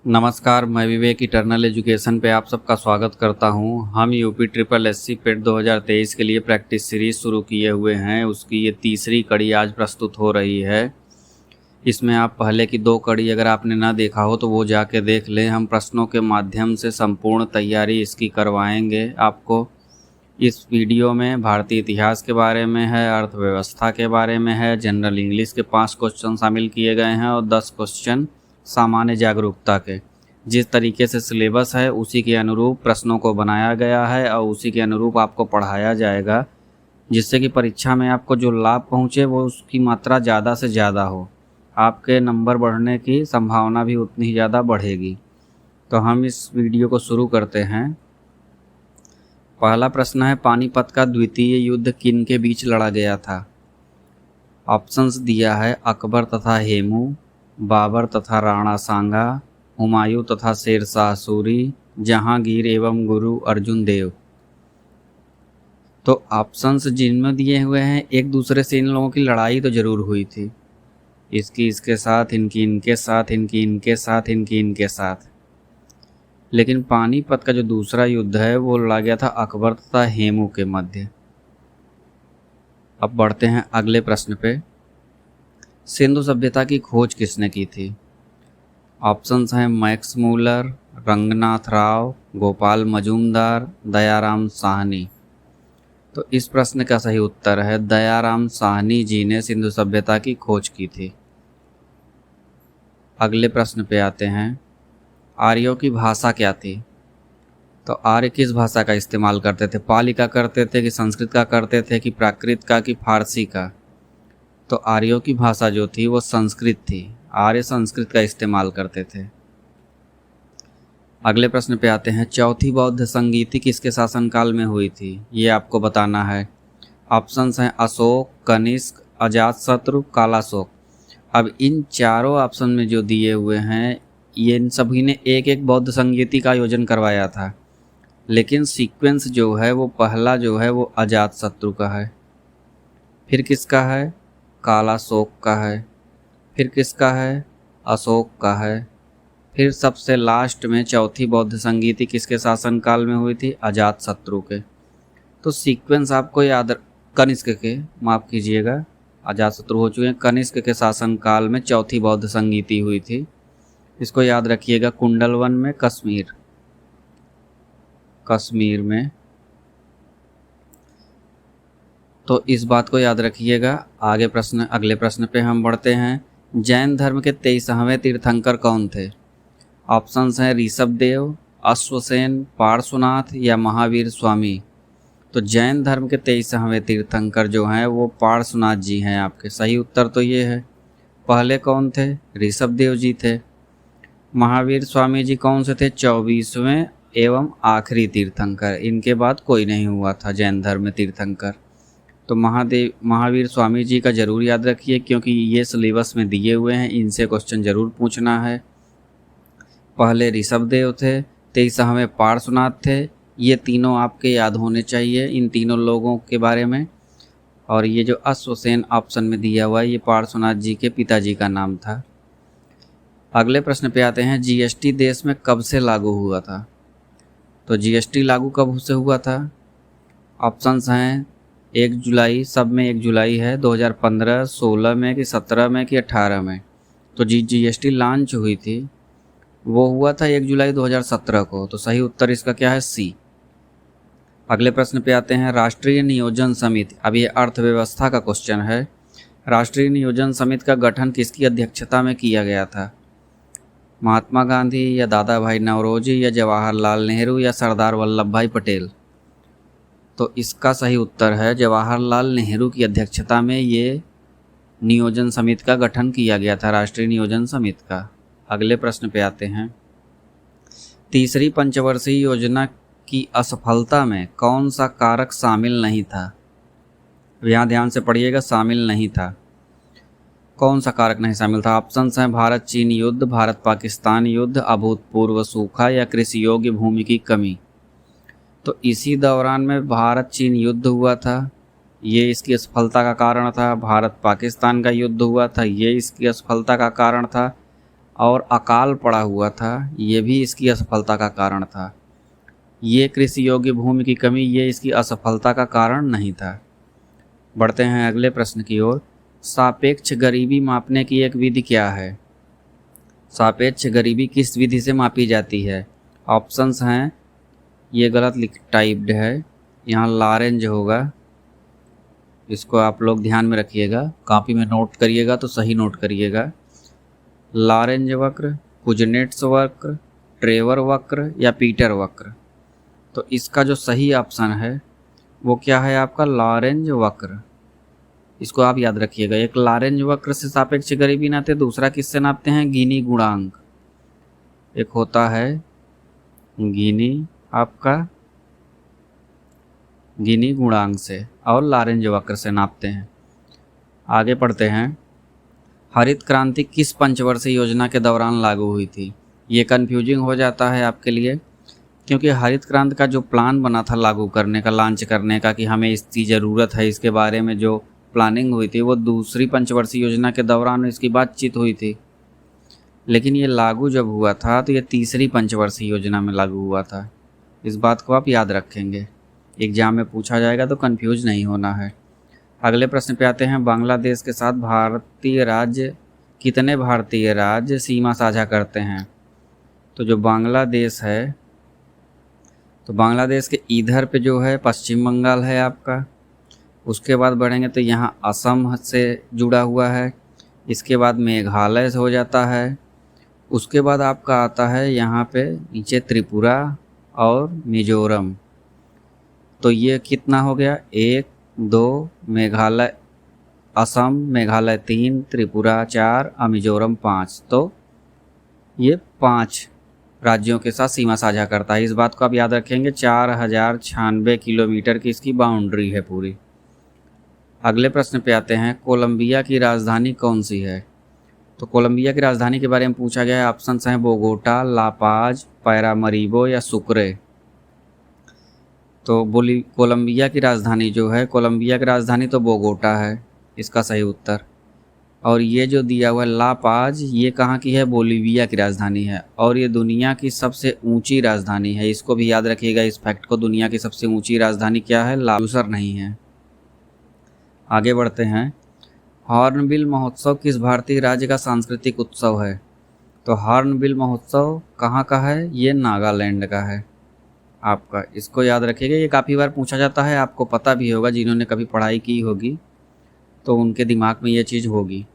नमस्कार, मैं विवेक eternal education पे आप सबका स्वागत करता हूं। हम यूपी ट्रिपल एससी पेट 2023 के लिए प्रैक्टिस सीरीज शुरू किए हुए हैं। उसकी ये तीसरी कड़ी आज प्रस्तुत हो रही है। इसमें आप पहले की 2 कड़ी अगर आपने ना देखा हो तो वो जाके देख लें। हम प्रश्नों के माध्यम से संपूर्ण तैयारी इसकी करवाएंगे आपको। इस वीडियो में भारतीय इतिहास के बारे में है, अर्थव्यवस्था के बारे में है, जनरल इंग्लिश के 5 क्वेश्चन शामिल किए गए हैं और 10 क्वेश्चन सामान्य जागरूकता के। जिस तरीके से सिलेबस है उसी के अनुरूप प्रश्नों को बनाया गया है और उसी के अनुरूप आपको पढ़ाया जाएगा, जिससे कि परीक्षा में आपको जो लाभ पहुँचे वो उसकी मात्रा ज़्यादा से ज़्यादा हो। आपके नंबर बढ़ने की संभावना भी उतनी ही ज़्यादा बढ़ेगी। तो हम इस वीडियो को शुरू करते हैं। पहला प्रश्न है, पानीपत का द्वितीय युद्ध किन के बीच लड़ा गया था? ऑप्शंस दिया है अकबर तथा हेमू, बाबर तथा राणा सांगा, हुमायूं तथा शेरशाह सूरी, जहांगीर एवं गुरु अर्जुन देव। तो ऑप्शंस जिनमें दिए हुए हैं, एक दूसरे से इन लोगों की लड़ाई तो जरूर हुई थी। इसकी इसके साथ, इनकी इनके साथ, इनकी इनके साथ, इनकी इनके साथ। लेकिन पानीपत का जो दूसरा युद्ध है वो लड़ा गया था अकबर तथा हेमू के मध्य। अब बढ़ते हैं अगले प्रश्न पे। सिंधु सभ्यता की खोज किसने की थी? ऑप्शंस हैं मैक्स मूलर, रंगनाथ राव, गोपाल मजूमदार, दयाराम साहनी। तो इस प्रश्न का सही उत्तर है दयाराम साहनी जी ने सिंधु सभ्यता की खोज की थी। अगले प्रश्न पे आते हैं, आर्यों की भाषा क्या थी? तो आर्य किस भाषा का इस्तेमाल करते थे? पाली का करते थे कि संस्कृत का करते थे कि प्राकृत का कि फारसी का? तो आर्यों की भाषा जो थी वो संस्कृत थी। आर्य संस्कृत का इस्तेमाल करते थे। अगले प्रश्न पे आते हैं, चौथी बौद्ध संगीति किसके शासनकाल में हुई थी? ये आपको बताना है। ऑप्शंस हैं अशोक, कनिष्क, अजातशत्रु, कालाशोक। अब इन चारों ऑप्शन में जो दिए हुए हैं, ये इन सभी ने एक एक बौद्ध संगीति का आयोजन करवाया था, लेकिन सीक्वेंस जो है वो पहला जो है वो अजातशत्रु का है, फिर किसका है? कालाशोक का है, फिर किसका है? अशोक का है, फिर सबसे लास्ट में चौथी बौद्ध संगीति किसके शासनकाल में हुई थी? अजातशत्रु के। तो सीक्वेंस आपको याद, कनिष्क के, माफ़ कीजिएगा, अजातशत्रु हो चुके हैं, कनिष्क के शासनकाल में चौथी बौद्ध संगीति हुई थी। इसको याद रखिएगा, कुंडलवन में, कश्मीर में। तो इस बात को याद रखिएगा। अगले प्रश्न पे हम बढ़ते हैं। जैन धर्म के 23वें तीर्थंकर कौन थे? ऑप्शंस हैं ऋषभदेव, अश्वसेन, पार्श्वनाथ या महावीर स्वामी। तो जैन धर्म के 23वें तीर्थंकर जो हैं वो पार्श्वनाथ जी हैं आपके। सही उत्तर तो ये है। पहले कौन थे? ऋषभदेव जी थे। महावीर स्वामी जी कौन से थे? 24वें एवं आखिरी तीर्थंकर। इनके बाद कोई नहीं हुआ था जैन धर्म में तीर्थंकर। तो महावीर स्वामी जी का जरूर याद रखिए, क्योंकि ये सिलेबस में दिए हुए हैं, इनसे क्वेश्चन जरूर पूछना है। पहले ऋषभदेव थे, 23वें पार्श्वनाथ थे। ये तीनों आपके याद होने चाहिए, इन तीनों लोगों के बारे में। और ये जो अश्वसेन ऑप्शन में दिया हुआ है, ये पार्श्वनाथ जी के पिताजी का नाम था। अगले प्रश्न पे आते हैं, जीएसटी देश में कब से लागू हुआ था? तो जीएसटी लागू कब से हुआ था? ऑप्शंस हैं 1 जुलाई, सब में 1 जुलाई है, 2015, 16 में कि 17 में कि 18 में। तो जीएसटी लॉन्च हुई थी वो हुआ था 1 जुलाई 2017 को। तो सही उत्तर इसका क्या है? सी। अगले प्रश्न पे आते हैं, राष्ट्रीय नियोजन समिति। अब ये अर्थव्यवस्था का क्वेश्चन है। राष्ट्रीय नियोजन समिति का गठन किसकी अध्यक्षता में किया गया था? महात्मा गांधी या दादा भाई नौरोजी या जवाहरलाल नेहरू या सरदार वल्लभ भाई पटेल? तो इसका सही उत्तर है जवाहरलाल नेहरू की अध्यक्षता में ये नियोजन समिति का गठन किया गया था, राष्ट्रीय नियोजन समिति का। अगले प्रश्न पे आते हैं, तीसरी पंचवर्षीय योजना की असफलता में कौन सा कारक शामिल नहीं था? यहाँ ध्यान से पढ़िएगा, शामिल नहीं था। कौन सा कारक नहीं शामिल था? ऑप्शंस हैं भारत चीन युद्ध, भारत पाकिस्तान युद्ध, अभूतपूर्व सूखा या कृषि योग्य भूमि की कमी। तो इसी दौरान में भारत चीन युद्ध हुआ था, ये इसकी असफलता का कारण था। भारत पाकिस्तान का युद्ध हुआ था, ये इसकी असफलता का कारण था। और अकाल पड़ा हुआ था, ये भी इसकी असफलता का कारण था। ये कृषि योग्य भूमि की कमी, ये इसकी असफलता का कारण नहीं था। बढ़ते हैं अगले प्रश्न की ओर। सापेक्ष गरीबी मापने की एक विधि क्या है? सापेक्ष गरीबी किस विधि से मापी जाती है? ऑप्शंस हैं, ये गलत टाइप्ड है, यहाँ लॉरेंज होगा, इसको आप लोग ध्यान में रखिएगा, कॉपी में नोट करिएगा तो सही नोट करिएगा। लॉरेंज वक्र, कुजनेट्स वक्र, ट्रेवर वक्र या पीटर वक्र। तो इसका जो सही ऑप्शन है वो क्या है आपका? लॉरेंज वक्र। इसको आप याद रखिएगा। एक लॉरेंज वक्र से सापेक्ष गरीबी नापते, दूसरा किससे नापते हैं? गिनी गुणांक। एक होता है गिनी, आपका गिनी गुणांक से, और लॉरेंज वक्र से नापते हैं। आगे पढ़ते हैं। हरित क्रांति किस पंचवर्षीय योजना के दौरान लागू हुई थी? ये कन्फ्यूजिंग हो जाता है आपके लिए, क्योंकि हरित क्रांति का जो प्लान बना था लागू करने का, लॉन्च करने का, कि हमें इसकी ज़रूरत है, इसके बारे में जो प्लानिंग हुई थी वो दूसरी पंचवर्षीय योजना के दौरान इसकी बातचीत हुई थी। लेकिन ये लागू जब हुआ था तो ये तीसरी पंचवर्षीय योजना में लागू हुआ था। इस बात को आप याद रखेंगे, एग्जाम में पूछा जाएगा तो कंफ्यूज नहीं होना है। अगले प्रश्न पे आते हैं। बांग्लादेश के साथ कितने भारतीय राज्य सीमा साझा करते हैं? तो जो बांग्लादेश है, तो बांग्लादेश के इधर पे जो है पश्चिम बंगाल है आपका, उसके बाद बढ़ेंगे तो यहाँ असम से जुड़ा हुआ है, इसके बाद मेघालय से हो जाता है, उसके बाद आपका आता है यहाँ पे नीचे त्रिपुरा और मिजोरम। तो ये कितना हो गया? 1 2, मेघालय, असम, मेघालय 3, त्रिपुरा 4 और मिजोरम 5। तो ये 5 राज्यों के साथ सीमा साझा करता है। इस बात को आप याद रखेंगे। 4096 किलोमीटर की इसकी बाउंड्री है पूरी। अगले प्रश्न पे आते हैं। कोलंबिया की राजधानी कौन सी है? तो कोलंबिया की राजधानी के बारे में पूछा गया है। ऑप्शंस हैं बोगोटा, लापाज, पैरामरीबो या सुक्रे। तो कोलंबिया की राजधानी जो है, कोलंबिया की राजधानी तो बोगोटा है इसका सही उत्तर। और ये जो दिया हुआ है लापाज, ये कहाँ की है? बोलीविया की राजधानी है, और ये दुनिया की सबसे ऊंची राजधानी है। इसको भी याद रखिएगा, इस फैक्ट को। दुनिया की सबसे ऊंची राजधानी क्या है? दूसर नहीं है। आगे बढ़ते हैं। हॉर्नबिल महोत्सव किस भारतीय राज्य का सांस्कृतिक उत्सव है? तो हॉर्नबिल महोत्सव कहाँ का है? ये नागालैंड का है आपका। इसको याद रखिएगा, ये काफ़ी बार पूछा जाता है, आपको पता भी होगा। जिन्होंने कभी पढ़ाई की होगी तो उनके दिमाग में ये चीज़ होगी।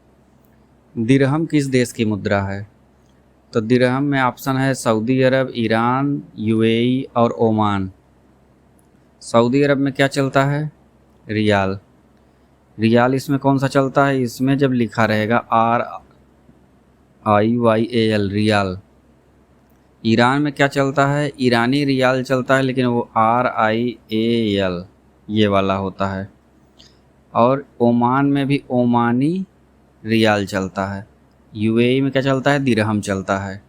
दिरहम किस देश की मुद्रा है? तो दिरहम में ऑप्शन है सऊदी अरब, ईरान, यूएई और ओमान। सऊदी अरब में क्या चलता है? रियाल। रियाल इसमें कौन सा चलता है? इसमें जब लिखा रहेगा RIYAL, रियाल। ईरान में क्या चलता है? ईरानी रियाल चलता है, लेकिन वो RIAL ये वाला होता है। और ओमान में भी ओमानी रियाल चलता है। यूएई में क्या चलता है? दिरहम चलता है।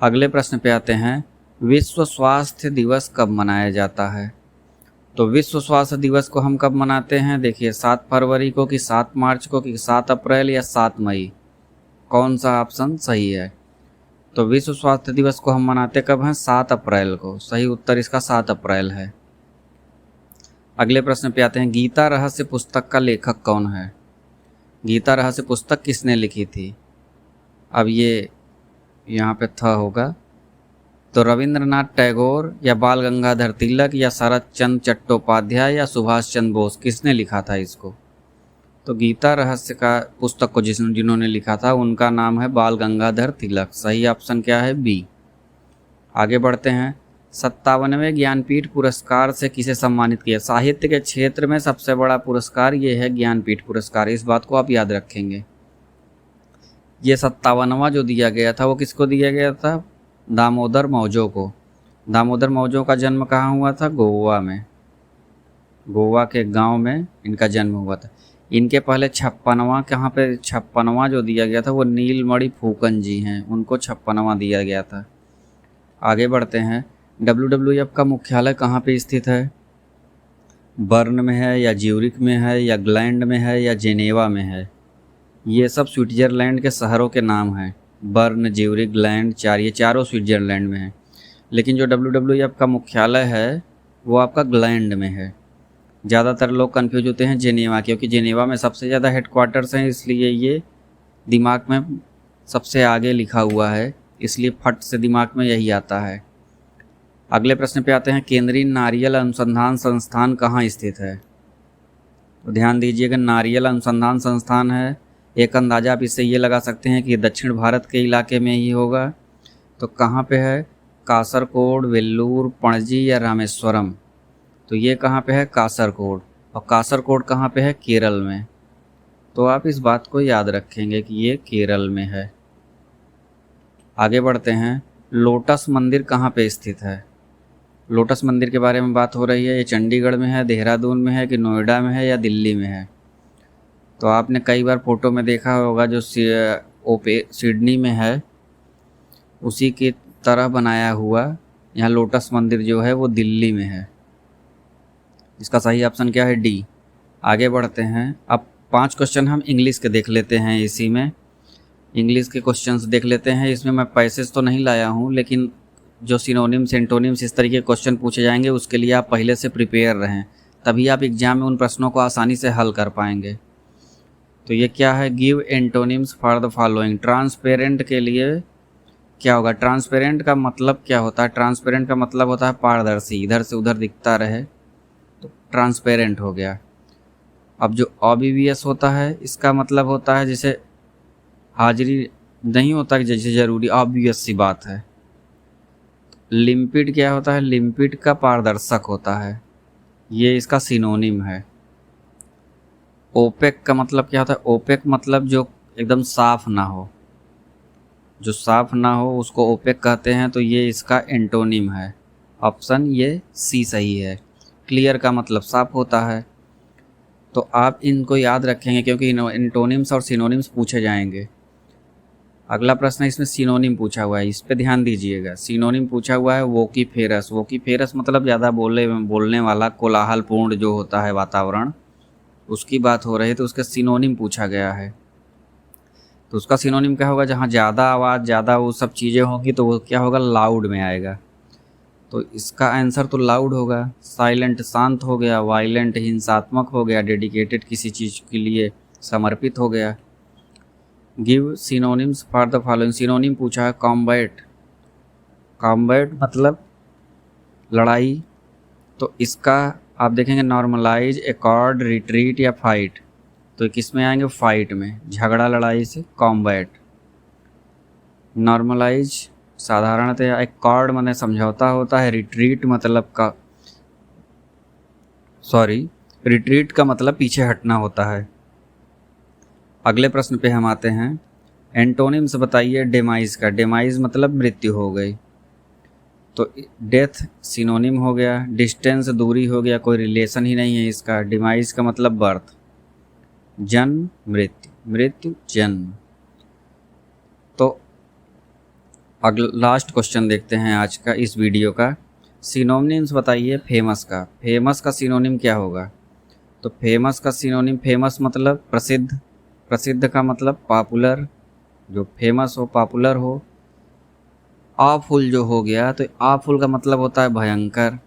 अगले प्रश्न पे आते हैं। विश्व स्वास्थ्य दिवस कब मनाया जाता है? तो विश्व स्वास्थ्य दिवस को हम कब मनाते हैं? देखिए, 7 फरवरी को कि 7 मार्च को कि 7 अप्रैल या 7 मई, कौन सा ऑप्शन सही है? तो विश्व स्वास्थ्य दिवस को हम मनाते कब हैं? 7 अप्रैल को। सही उत्तर इसका 7 अप्रैल है। अगले प्रश्न पे आते हैं। गीता रहस्य पुस्तक का लेखक कौन है? गीता रहस्य पुस्तक किसने लिखी थी? अब ये यहाँ पे था होगा, तो रविंद्रनाथ टैगोर या बाल गंगाधर तिलक या शरत चंद्र चट्टोपाध्याय या सुभाष चंद्र बोस, किसने लिखा था इसको? तो गीता रहस्य का पुस्तक को जिन्होंने लिखा था उनका नाम है बाल गंगाधर तिलक। सही ऑप्शन क्या है? बी। आगे बढ़ते हैं। 57वें ज्ञानपीठ पुरस्कार से किसे सम्मानित किया? साहित्य के क्षेत्र में सबसे बड़ा पुरस्कार ये है ज्ञानपीठ पुरस्कार। इस बात को आप याद रखेंगे। ये 57वां जो दिया गया था वो किसको दिया गया था? दामोदर मौजो को। दामोदर मौजो का जन्म कहाँ हुआ था? गोवा में। गोवा के गांव में इनका जन्म हुआ था। इनके पहले 56वां, कहाँ पे 56वां जो दिया गया था वो नीलमणि फूकन जी हैं, उनको 56वां दिया गया था। आगे बढ़ते हैं। WWF का मुख्यालय कहाँ पे स्थित है? बर्न में है या ज्यूरिख में है या ग्लैंड में है या जेनेवा में है? ये सब स्विट्जरलैंड के शहरों के नाम हैं। बर्न, ज्यूरिख, ग्लैंड, ये चारों स्विट्जरलैंड में है। लेकिन जो WWF का मुख्यालय है वो आपका ग्लैंड में है। ज़्यादातर लोग कंफ्यूज होते हैं जेनेवा, क्योंकि जेनेवा में सबसे ज़्यादा हेडक्वार्टर्स हैं, इसलिए ये दिमाग में सबसे आगे लिखा हुआ है, इसलिए फट से दिमाग में यही आता है। अगले प्रश्न पे आते हैं, केंद्रीय नारियल अनुसंधान संस्थान कहाँ स्थित है? तो ध्यान दीजिएगा, नारियल अनुसंधान संस्थान है। एक अंदाज़ा आप इससे ये लगा सकते हैं कि दक्षिण भारत के इलाके में ही होगा। तो कहाँ पे है? कासरकोड, वेल्लूर, पणजी या रामेश्वरम? तो ये कहाँ पे है? कासरकोड। और कासरकोड कहाँ पे है? केरल में। तो आप इस बात को याद रखेंगे कि ये केरल में है। आगे बढ़ते हैं, लोटस मंदिर कहाँ पे स्थित है? लोटस मंदिर के बारे में बात हो रही है। ये चंडीगढ़ में है, देहरादून में है, कि नोएडा में है या दिल्ली में है? तो आपने कई बार फ़ोटो में देखा होगा, जो सिडनी में है उसी की तरह बनाया हुआ यहाँ लोटस मंदिर जो है वो दिल्ली में है। इसका सही ऑप्शन क्या है? डी। आगे बढ़ते हैं, अब 5 क्वेश्चन हम इंग्लिश के देख लेते हैं। इसी में इंग्लिश के क्वेश्चंस देख लेते हैं। इसमें मैं पैसेज तो नहीं लाया हूँ, लेकिन जो सिनोनिम्स, एंटोनिम्स, इस तरीके के क्वेश्चन पूछे जाएंगे उसके लिए आप पहले से प्रिपेयर रहें, तभी आप एग्जाम में उन प्रश्नों को आसानी से हल कर पाएंगे। तो ये क्या है? Give antonyms for the following. Transparent के लिए क्या होगा? ट्रांसपेरेंट का मतलब क्या होता है? ट्रांसपेरेंट का मतलब होता है पारदर्शी, इधर से उधर दिखता रहे, तो ट्रांसपेरेंट हो गया। अब जो ऑब्वियस होता है, इसका मतलब होता है जैसे हाजिरी नहीं होता कि जैसे ज़रूरी, ऑब्वियस सी बात है। लिम्पिड क्या होता है? लिम्पिड का पारदर्शक होता है, ये इसका सिनोनिम है। ओपेक का मतलब क्या होता है? ओपेक मतलब जो एकदम साफ ना हो, जो साफ ना हो उसको ओपेक कहते हैं, तो ये इसका एंटोनिम है। ऑप्शन ये सी सही है। क्लियर का मतलब साफ होता है। तो आप इनको याद रखेंगे क्योंकि एंटोनिम्स और सिनोनिम्स पूछे जाएंगे। अगला प्रश्न इसमें सिनोनिम पूछा हुआ है, इस पे ध्यान दीजिएगा। सिनोनिम पूछा हुआ है वोकीफेरस। वोकीफेरस मतलब ज़्यादा बोलने वाला, कोलाहलपूर्ण जो होता है वातावरण, उसकी बात हो रही है, तो उसका सिनोनिम पूछा गया है। तो उसका सिनोनिम क्या होगा? जहाँ ज़्यादा आवाज़, ज़्यादा वो सब चीज़ें होंगी तो वो क्या होगा? लाउड में आएगा। तो इसका आंसर तो लाउड होगा। साइलेंट शांत हो गया, वायलेंट हिंसात्मक हो गया, डेडिकेटेड किसी चीज़ के लिए समर्पित हो गया। Give synonyms for the following. Synonym पूछा है कॉम्बैट। कॉम्बैट मतलब लड़ाई, तो इसका आप देखेंगे नॉर्मलाइज, एकॉर्ड, रिट्रीट या फाइट। तो किस में आएंगे? फाइट में, झगड़ा लड़ाई से कॉम्बैट। नॉर्मलाइज साधारणतया, एकॉर्ड माने समझौता होता है, रिट्रीट का मतलब पीछे हटना होता है। अगले प्रश्न पे हम आते हैं, एंटोनिम्स बताइए डेमाइज का। डेमाइज मतलब मृत्यु हो गई, तो डेथ सिनोनिम हो गया। डिस्टेंस दूरी हो गया, कोई रिलेशन ही नहीं है इसका। डिमाइज का मतलब बर्थ, जन्म मृत्यु, मृत्यु जन्म। तो लास्ट क्वेश्चन देखते हैं आज का इस वीडियो का। सिनोनिम्स बताइए फेमस का। फेमस का सिनोनिम क्या होगा? तो फेमस का सिनोनिम, फेमस मतलब प्रसिद्ध, प्रसिद्ध का मतलब पॉपुलर, जो फेमस हो, पॉपुलर हो। ऑफुल जो हो गया, तो ऑफुल का मतलब होता है भयंकर।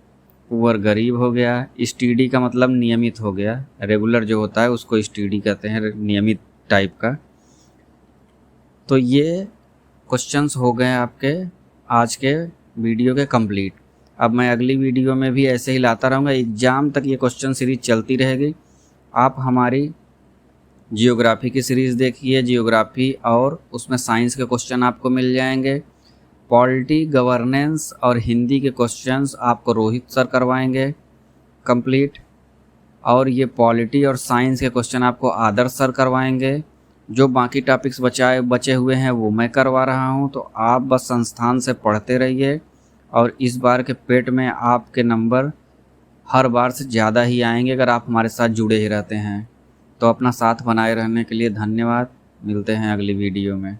पुअर गरीब हो गया। स्टीडी का मतलब नियमित हो गया, रेगुलर जो होता है उसको स्टीडी कहते हैं, नियमित टाइप का। तो ये क्वेश्चंस हो गए आपके आज के वीडियो के कंप्लीट। अब मैं अगली वीडियो में भी ऐसे ही लाता रहूँगा, एग्ज़ाम तक ये क्वेश्चन सीरीज चलती रहेगी। आप हमारी जियोग्राफी की सीरीज़ देखिए, जियोग्राफी और उसमें साइंस के क्वेश्चन आपको मिल जाएंगे। पॉलिटी, गवर्नेंस और हिंदी के क्वेश्चंस आपको रोहित सर करवाएंगे कंप्लीट, और ये पॉलिटी और साइंस के क्वेश्चन आपको आदर्श सर करवाएंगे। जो बाकी टॉपिक्स बचे हुए हैं वो मैं करवा रहा हूँ। तो आप बस संस्थान से पढ़ते रहिए, और इस बार के पेट में आपके नंबर हर बार से ज़्यादा ही आएंगे अगर आप हमारे साथ जुड़े ही रहते हैं। तो अपना साथ बनाए रहने के लिए धन्यवाद। मिलते हैं अगली वीडियो में।